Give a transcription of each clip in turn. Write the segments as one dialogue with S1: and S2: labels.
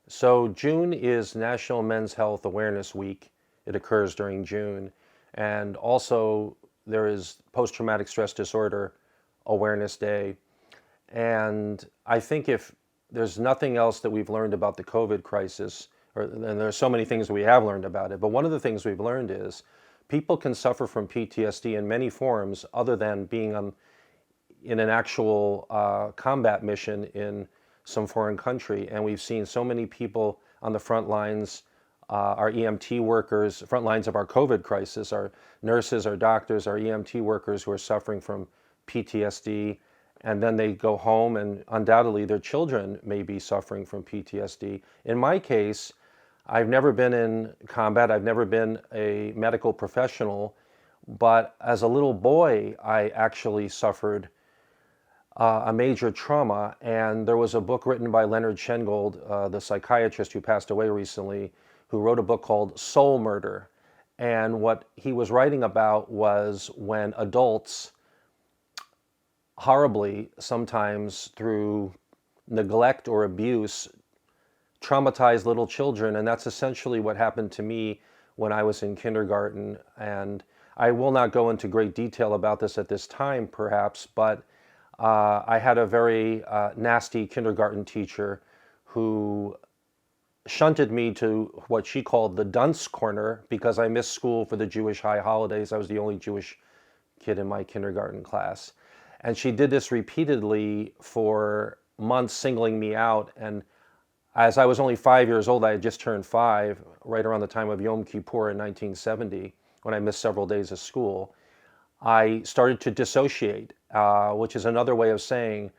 S1: So June is National Men's Health Awareness Week. It occurs during June. And also there is Post-Traumatic Stress Disorder Awareness Day. And I think if there's nothing else that we've learned about the COVID crisis, and there are so many things we have learned about it, but one of the things we've learned is people can suffer from PTSD in many forms other than being in an actual combat mission in some foreign country. And we've seen so many people on the front lines, our EMT workers, front lines of our COVID crisis, our nurses, our doctors, our EMT workers who are suffering from PTSD. And then they go home and undoubtedly their children may be suffering from PTSD. In my case, I've never been in combat. I've never been a medical professional. But as a little boy, I actually suffered a major trauma. And there was a book written by Leonard Shengold, the psychiatrist who passed away recently, who wrote a book called Soul Murder. And what he was writing about was when adults horribly, sometimes through neglect or abuse, traumatize little children. And that's essentially what happened to me when I was in kindergarten. And I will not go into great detail about this at this time, perhaps, but I had a very nasty kindergarten teacher who shunted me to what she called the dunce corner because I missed school for the Jewish high holidays. I was the only Jewish kid in my kindergarten class. And she did this repeatedly for months, singling me out. And as I was only 5 years old, I had just turned 5, right around the time of Yom Kippur in 1970, when I missed several days of school. I started to dissociate, which is another way of saying,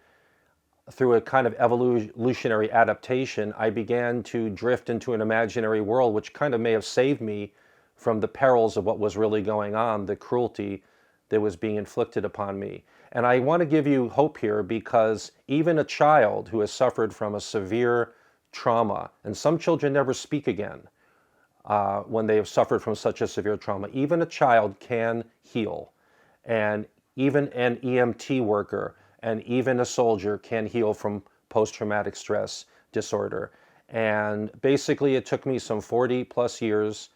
S1: through a kind of evolutionary adaptation, I began to drift into an imaginary world, which kind of may have saved me from the perils of what was really going on, the cruelty that was being inflicted upon me. And I want to give you hope here because even a child who has suffered from a severe trauma, and some children never speak again when they have suffered from such a severe trauma, even a child can heal. And even an EMT worker and even a soldier can heal from post-traumatic stress disorder. And basically it took me some 40 plus years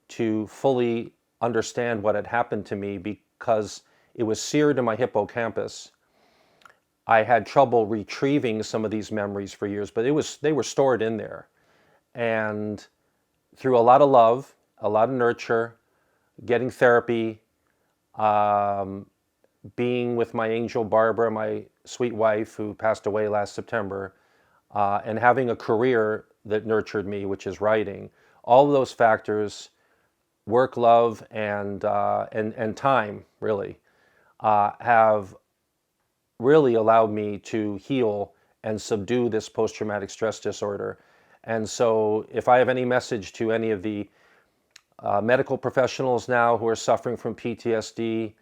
S1: to fully understand what had happened to me because it was seared in my hippocampus. I had trouble retrieving some of these memories for years, but they were stored in there. And through a lot of love, a lot of nurture, getting therapy, being with my angel Barbara, my sweet wife who passed away last September, and having a career that nurtured me, which is writing, all of those factors, work, love, and time, really, have really allowed me to heal and subdue this post-traumatic stress disorder. And so if I have any message to any of the medical professionals now who are suffering from PTSD,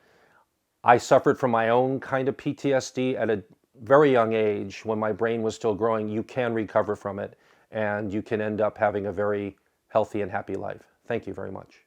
S1: I suffered from my own kind of PTSD at a very young age when my brain was still growing. You can recover from it and you can end up having a very healthy and happy life. Thank you very much.